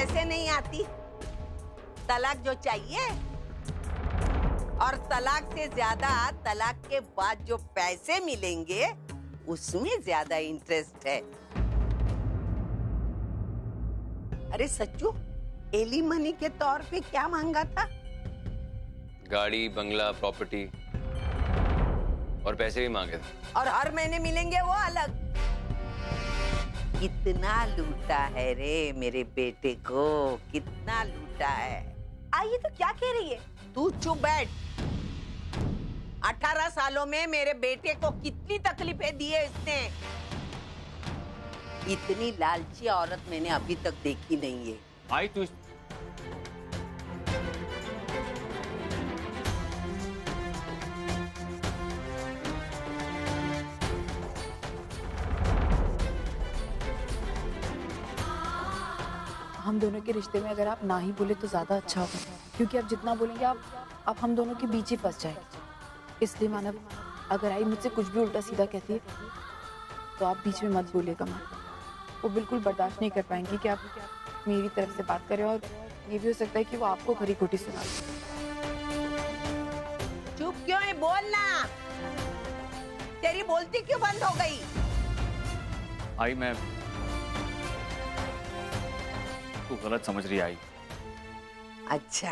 कैसे नहीं आती? तलाक जो चाहिए, और तलाक से ज्यादा तलाक के बाद जो पैसे मिलेंगे उसमें ज्यादा इंटरेस्ट है। अरे सच्चू, एलिमनी के तौर पे क्या मांगा था? गाड़ी, बंगला, प्रॉपर्टी और पैसे भी मांगे थे। और हर महीने मिलेंगे वो अलग। कितना लूटा है रे मेरे बेटे को, कितना लूटा है। ये तो क्या कह रही है? तू चुप बैठ। 18 सालों में मेरे बेटे को कितनी तकलीफें दी है इसने। इतनी लालची औरत मैंने अभी तक देखी नहीं है। आई तू हम दोनों के रिश्ते में अगर आप ना ही बोले तो ज्यादा अच्छा होगा, क्योंकि आप जितना बोलेंगे आप हम दोनों के बीच ही फंस जाएंगे। इसलिए मानव, अगर आई मुझसे कुछ भी उल्टा सीधा कहती है तो आप बीच में मत बोलिएगा। वो बिल्कुल बर्दाश्त नहीं कर पाएंगी कि आप मेरी तरफ से बात करें, और ये भी हो सकता है कि वो आपको खरी खोटी सुना दें। चुप क्यों है? बोलना। तेरी बोलती क्यों बंद हो गई? आई मैं तू गलत समझ रही आई। अच्छा,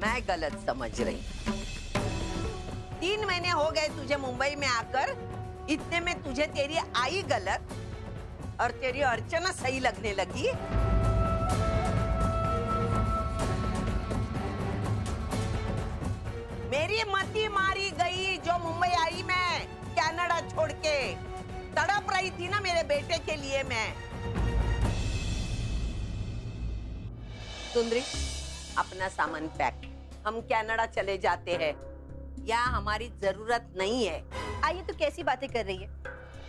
मैं गलत समझ रही। 3 महीने हो गए तुझे मुंबई में आकर, इतने में तुझे तेरी आई गलत और तेरी अर्चना सही लगने लगी। मेरी मती मारी गई जो मुंबई आई मैं कनाडा छोड़ के। तड़प रही थी ना मेरे बेटे के लिए मैं। सुंदरी, अपना सामान पैक, हम कनाडा चले जाते हैं। यहाँ हमारी जरूरत नहीं है। ये तो कैसी बातें कर रही है?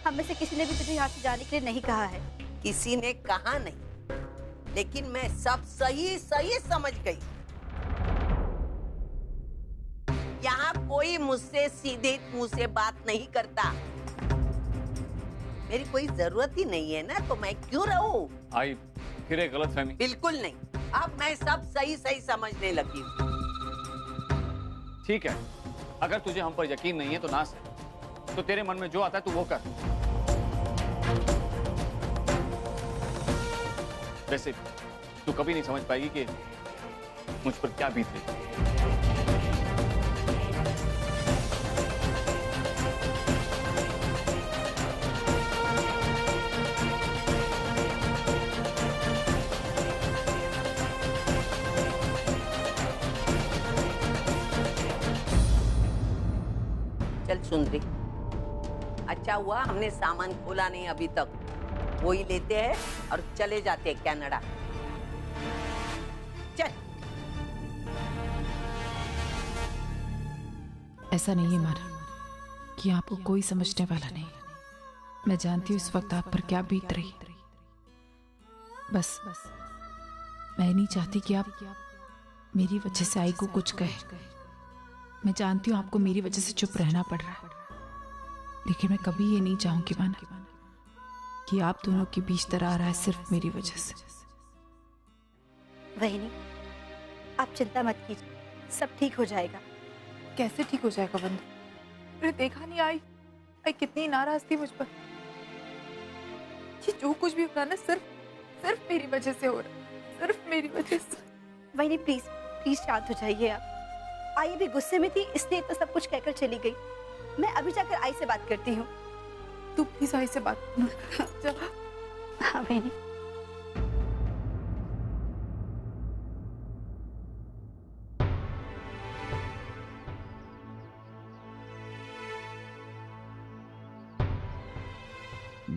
हम में से किसी ने भी तुझे यहाँ से जाने के लिए नहीं कहा है। किसी ने कहा नहीं, लेकिन मैं सब सही सही समझ गई। यहाँ कोई मुझसे सीधे मुंह से बात नहीं करता। मेरी कोई जरूरत ही नहीं है ना, तो मैं क्यों रहूं? आई फिर एक गलतफहमी। बिल्कुल नहीं, अब मैं सब सही सही समझने लगी हूँ। ठीक है, अगर तुझे हम पर यकीन नहीं है तो ना सही, तो तेरे मन में जो आता है तू वो कर। वैसे तू कभी नहीं समझ पाएगी कि मुझ पर क्या बीत रही है। चल सुंदरी, अच्छा हुआ हमने सामान खोला नहीं अभी तक। वो ही लेते हैं और चले जाते हैं कनाडा। चल। ऐसा नहीं है मारा कि आपको कोई समझने वाला नहीं। मैं जानती हूँ इस वक्त आप पर क्या बीत रही। बस मैं नहीं चाहती कि आप मेरी वजह से आई को कुछ कहे। मैं जानती हूँ आपको मेरी वजह से चुप रहना पड़ रहा है, लेकिन मैं कभी ये नहीं चाहूंगी माना कि आप दोनों के बीच दरार रहा है सिर्फ मेरी वजह से। वहीनी, आप चिंता मत कीजिए, सब ठीक हो जाएगा। कैसे ठीक हो जाएगा बंधु? मैंने देखा नहीं आई कितनी नाराज थी मुझ पर। ये जो कुछ भी हो रहा ना सिर्फ मेरी वजह से हो रहा, सिर्फ मेरी वजह से। वहीनी प्लीज प्लीज शांत हो जाइए आप। आई भी गुस्से में थी, इसलिए तो सब कुछ कहकर चली गई। मैं अभी जाकर आई से बात करती हूँ। तू प्लीज आई से बात कर। हाँ वहीनी।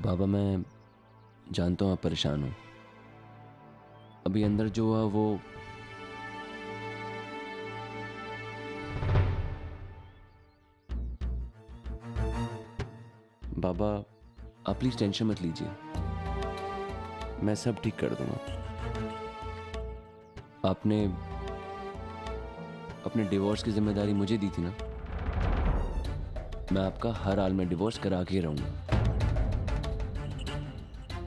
बाबा, मैं जानता हूँ आप परेशान हो। अभी अंदर जो हुआ वो बाबा, आप प्लीज टेंशन मत लीजिए, मैं सब ठीक कर दूंगा। आपने अपने डिवोर्स की जिम्मेदारी मुझे दी थी ना, मैं आपका हर हाल में डिवोर्स करा के रहूंगा।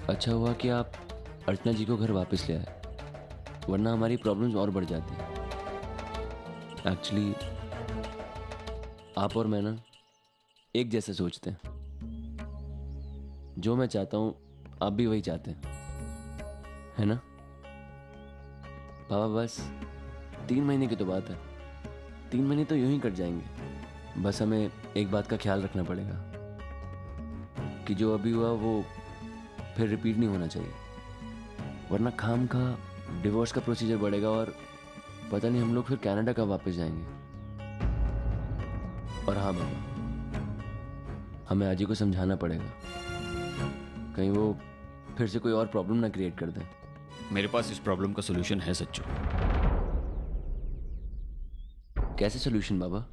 अच्छा हुआ कि आप अर्चना जी को घर वापस ले आए, वरना हमारी प्रॉब्लम्स और बढ़ जाती हैं। एक्चुअली आप और मैं ना एक जैसे सोचते हैं। जो मैं चाहता हूँ आप भी वही चाहते हैं, है ना पापा? बस 3 महीने की तो बात है, 3 महीने तो यूं ही कट जाएंगे। बस हमें एक बात का ख्याल रखना पड़ेगा कि जो अभी हुआ वो फिर रिपीट नहीं होना चाहिए, वरना खाम का डिवोर्स का प्रोसीजर बढ़ेगा और पता नहीं हम लोग फिर कनाडा कब वापस जाएंगे। और हाँ मामा, हमें आजी को समझाना पड़ेगा, कहीं वो फिर से कोई और प्रॉब्लम ना क्रिएट कर दे। मेरे पास इस प्रॉब्लम का सॉल्यूशन है सच्चू। कैसे सॉल्यूशन बाबा?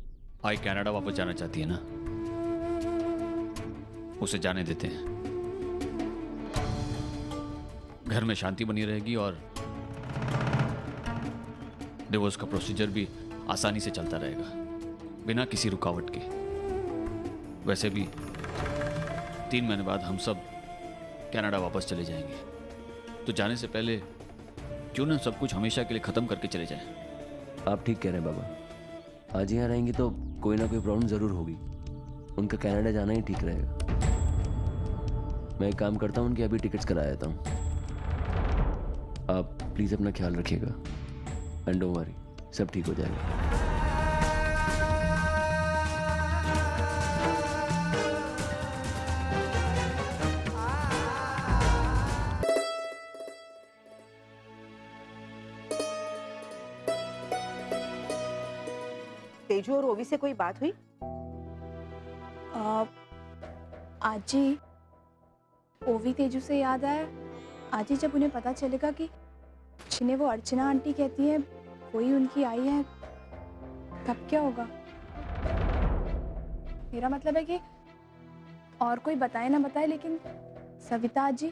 आई कनाडा वापस जाना चाहती है ना, उसे जाने देते हैं। घर में शांति बनी रहेगी और डिवोर्स का प्रोसीजर भी आसानी से चलता रहेगा, बिना किसी रुकावट के। वैसे भी 3 महीने बाद हम सब कनाडा वापस चले जाएंगे, तो जाने से पहले क्यों ना सब कुछ हमेशा के लिए खत्म करके चले जाएं। आप ठीक कह रहे हैं बाबा, आज यहाँ रहेंगी तो कोई ना कोई प्रॉब्लम जरूर होगी। उनका कनाडा जाना ही ठीक रहेगा। मैं एक काम करता हूँ, उनकी अभी टिकट्स करा देता हूँ। आप प्लीज अपना ख्याल रखिएगा एंड डोंट वरी, सब ठीक हो जाएगा। तेजू और ओवी से कोई बात हुई? आजी, ओवी तेजू से याद आया, आजी जब उन्हें पता चलेगा कि जिन्हें वो अर्चना आंटी कहती है वही उनकी आई है, तब क्या होगा? मेरा मतलब है कि और कोई बताए ना बताए, लेकिन सविता आजी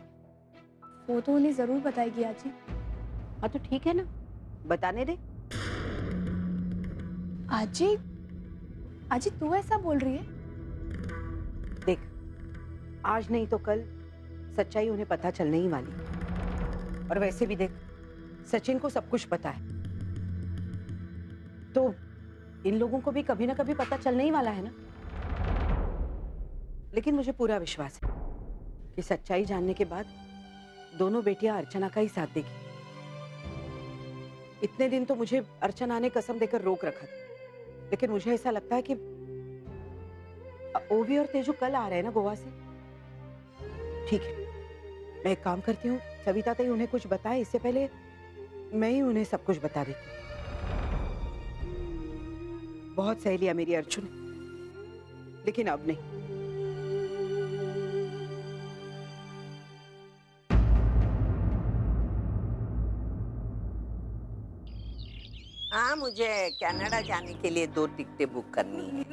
वो तो उन्हें जरूर बताएगी। आजी हाँ तो ठीक है ना, बताने दे। आजी, आजी तू ऐसा बोल रही है? देख, आज नहीं तो कल सच्चाई उन्हें पता चलने ही वाली। और वैसे भी देख, सचिन को सब कुछ पता है, तो इन लोगों को भी कभी ना कभी पता चलने ही वाला है ना। लेकिन मुझे पूरा विश्वास है कि सच्चाई जानने के बाद दोनों बेटियां अर्चना का ही साथ देगी। इतने दिन तो मुझे अर्चना ने कसम देकर रोक रखा था, लेकिन मुझे ऐसा लगता है कि ओवी और तेजू कल आ रहे हैं ना गोवा से। ठीक है, मैं एक काम करती हूँ, सविता तई उन्हें कुछ बताए इससे पहले मैं ही उन्हें सब कुछ बता देती हूँ। बहुत सह लिया मेरी अर्जुन, लेकिन अब नहीं। हाँ, मुझे कनाडा जाने के लिए 2 टिकटें बुक करनी है।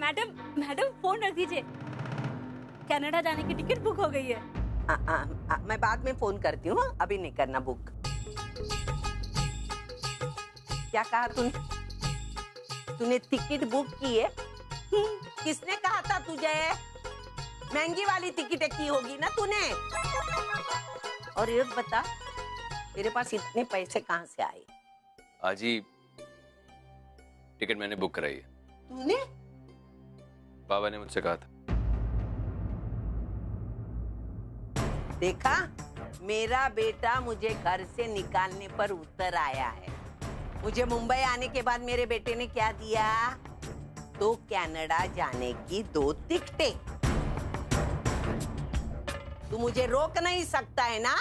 मैडम फोन रख दीजिए, कनाडा जाने की टिकट बुक हो गई है। मैं बाद में फोन करती हूँ, अभी नहीं करना बुक। क्या कहा तूने टिकट बुक की है? किसने कहा था तुझे? महंगी वाली टिकट की होगी ना तूने। और एक बता, तेरे पास इतने पैसे कहाँ से आए? आजी, टिकट मैंने बुक कराई है। तूने? बाबा ने मुझसे कहा था। देखा, मेरा बेटा मुझे घर से निकालने पर उतर आया है। मुझे मुंबई आने के बाद मेरे बेटे ने क्या दिया? तो कनाडा जाने की 2 टिकटें। तू मुझे रोक नहीं सकता है ना?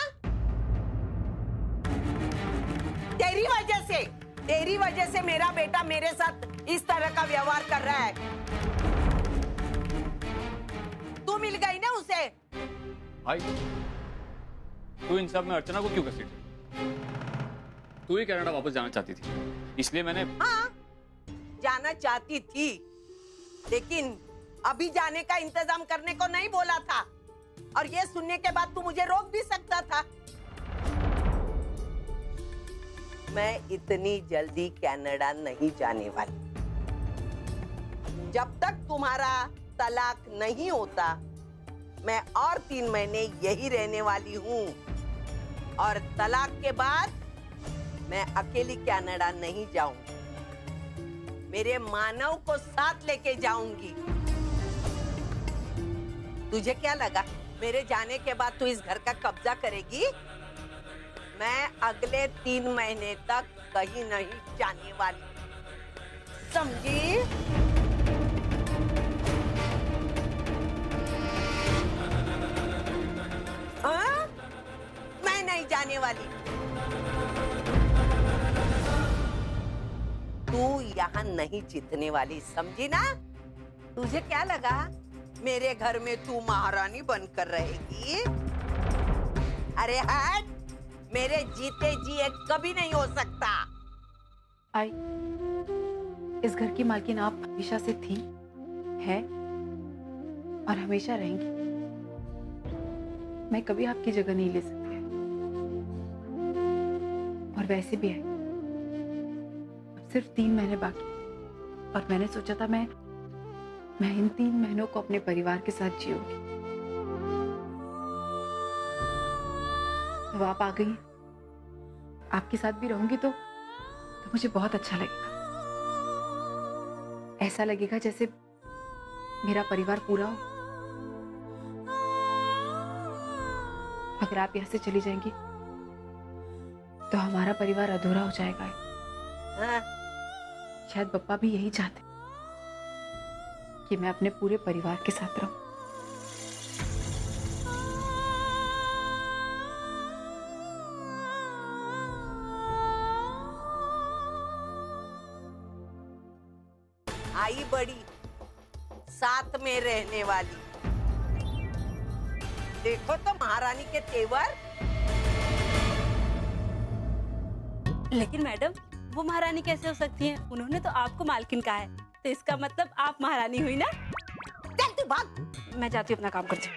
तेरी वजह से मेरा बेटा मेरे साथ इस तरह का व्यवहार कर रहा है। तू मिल गई ना उसे। भाई, तू इन सब में अर्चना को क्यों घसीट? तू ही कनाडा वापस जाना चाहती थी, इसलिए मैंने। हाँ, जाना चाहती थी, लेकिन अभी जाने का इंतजाम करने को नहीं बोला था। और ये सुनने के बाद तू मुझे रोक भी सकता था। मैं इतनी जल्दी कनाडा नहीं जाने वाली। जब तक तुम्हारा तलाक नहीं होता, मैं और 3 महीने यही रहने वाली हूँ। और तलाक के बाद मैं अकेली कनाडा नहीं जाऊंगी, मेरे मानव को साथ लेके जाऊंगी। तुझे क्या लगा मेरे जाने के बाद तू इस घर का कब्जा करेगी? मैं अगले 3 महीने तक कहीं नहीं जाने वाली, समझी? हाँ? मैं नहीं जाने वाली। तू यहाँ नहीं जीतने वाली, समझी ना? तुझे क्या लगा मेरे घर में तू महारानी बनकर रहेगी? अरे हट, मेरे जीते जी एक कभी नहीं हो सकता। आई, इस घर की मालकिन आप हमेशा से थी, है और हमेशा रहेंगी। मैं कभी आपकी जगह नहीं ले सकती। और वैसे भी है, अब सिर्फ 3 महीने बाकी और मैंने सोचा था मैं इन 3 महीनों को अपने परिवार के साथ जीऊंगी। अब आप आ गई, आपके साथ भी रहूंगी तो मुझे बहुत अच्छा लगेगा। ऐसा लगेगा जैसे मेरा परिवार पूरा हो। अगर आप यहाँ से चली जाएंगी तो हमारा परिवार अधूरा हो जाएगा। हाँ? शायद पप्पा भी यही चाहते कि मैं अपने पूरे परिवार के साथ रहूं। आई बड़ी साथ में रहने वाली, देखो तो महारानी के तेवर। लेकिन मैडम, वो महारानी कैसे हो सकती हैं? उन्होंने तो आपको मालकिन कहा है, तो इसका मतलब आप महारानी हुई ना? चल तू भाग। मैं जाती हूँ, अपना काम करती हूँ।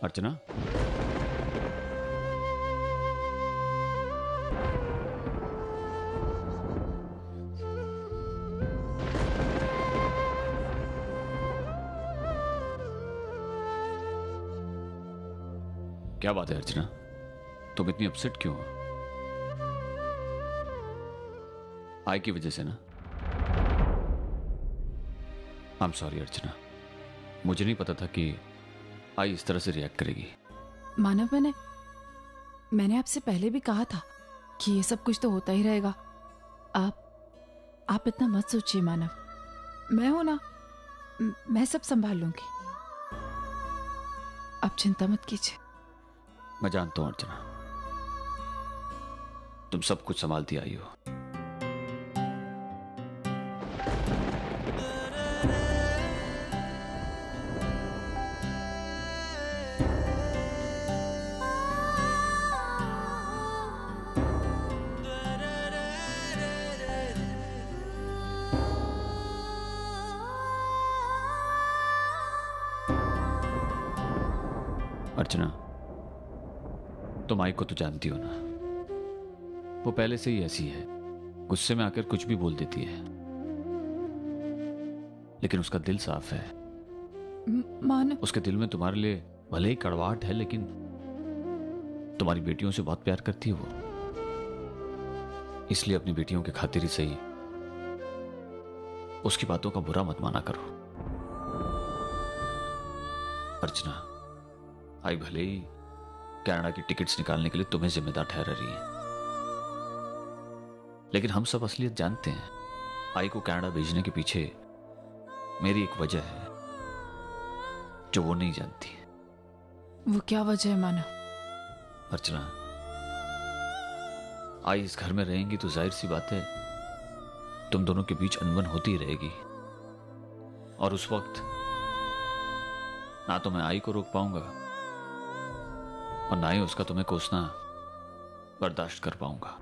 अर्चना, क्या बात है अर्चना? तुम इतनी अपसेट क्यों हो? आई की वजह से ना? आई एम सॉरी अर्चना, मुझे नहीं पता था कि आई इस तरह से रिएक्ट करेगी। मानव, मैंने आपसे पहले भी कहा था कि ये सब कुछ तो होता ही रहेगा। आप इतना मत सोचिए मानव, मैं हूं ना, मैं सब संभाल लूंगी। आप चिंता मत कीजिए। मैं जानता हूं अर्चना, तुम सब कुछ संभालती आई हो। अर्चना, तुम आई को तो जानती हो ना, वो पहले से ही ऐसी है, गुस्से में आकर कुछ भी बोल देती है, लेकिन उसका दिल साफ है। मानव, उसके दिल में तुम्हारे लिए भले ही कड़वाहट है, लेकिन तुम्हारी बेटियों से बहुत प्यार करती है वो। इसलिए अपनी बेटियों की खातिर ही सही उसकी बातों का बुरा मत माना करो। अर्चना, आई भले ही कनाडा की टिकट्स निकालने के लिए तुम्हें जिम्मेदार ठहरा रही है, लेकिन हम सब असलियत जानते हैं। आई को कनाडा भेजने के पीछे मेरी एक वजह है, जो वो नहीं जानती। वो क्या वजह है मानव? अर्चना, आई इस घर में रहेंगी तो जाहिर सी बात है तुम दोनों के बीच अनबन होती ही रहेगी, और उस वक्त ना तो मैं आई को रोक पाऊंगा और ना ही उसका तुम्हें कोसना बर्दाश्त कर पाऊंगा।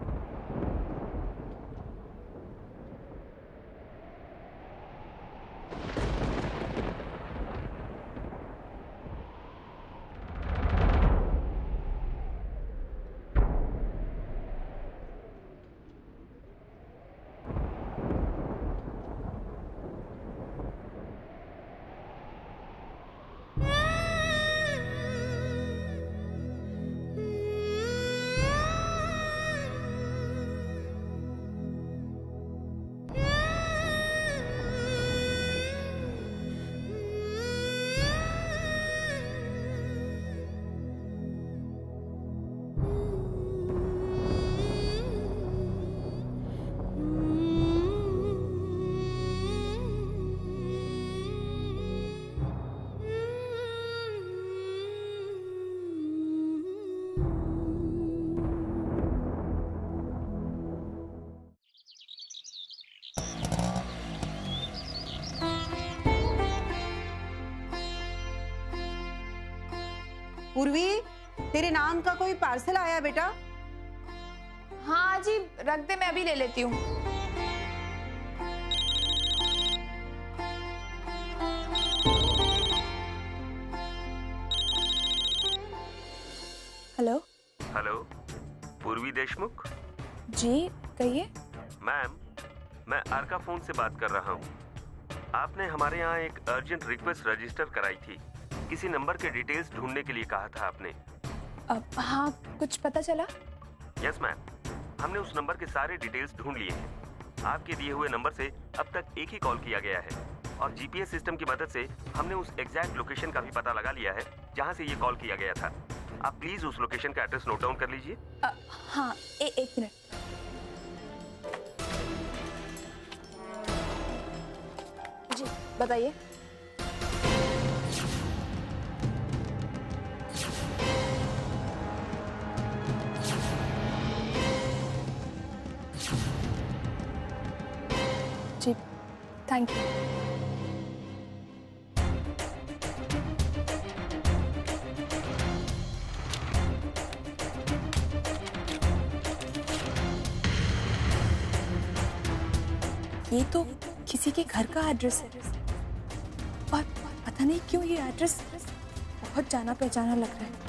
पूर्वी, तेरे नाम का कोई पार्सल आया बेटा? हाँ जी, रख दे, मैं अभी ले लेती हूँ। हेलो। हेलो, पूर्वी देशमुख जी कहिए। मैम, मैं अर्का फोन से बात कर रहा हूँ। आपने हमारे यहाँ एक अर्जेंट रिक्वेस्ट रजिस्टर कराई थी। किसी नंबर के डिटेल्स ढूंढने के लिए कहा था आपने। हाँ, कुछ पता चला? यस मैम, हमने उस नंबर के सारे डिटेल्स ढूंढ लिए हैं। आपके दिए हुए नंबर से अब तक एक ही कॉल किया गया है और जीपीएस सिस्टम की मदद से हमने उस एग्जैक्ट लोकेशन का भी पता लगा लिया है जहाँ से ये कॉल किया गया था। आप प्लीज उस लोकेशन का एड्रेस नोट डाउन कर लीजिए। हाँ, एक मिनट। जी बताइए। जी थैंक यू। ये तो किसी के घर का एड्रेस है और पता नहीं क्यों ये एड्रेस बहुत जाना पहचाना लग रहा है।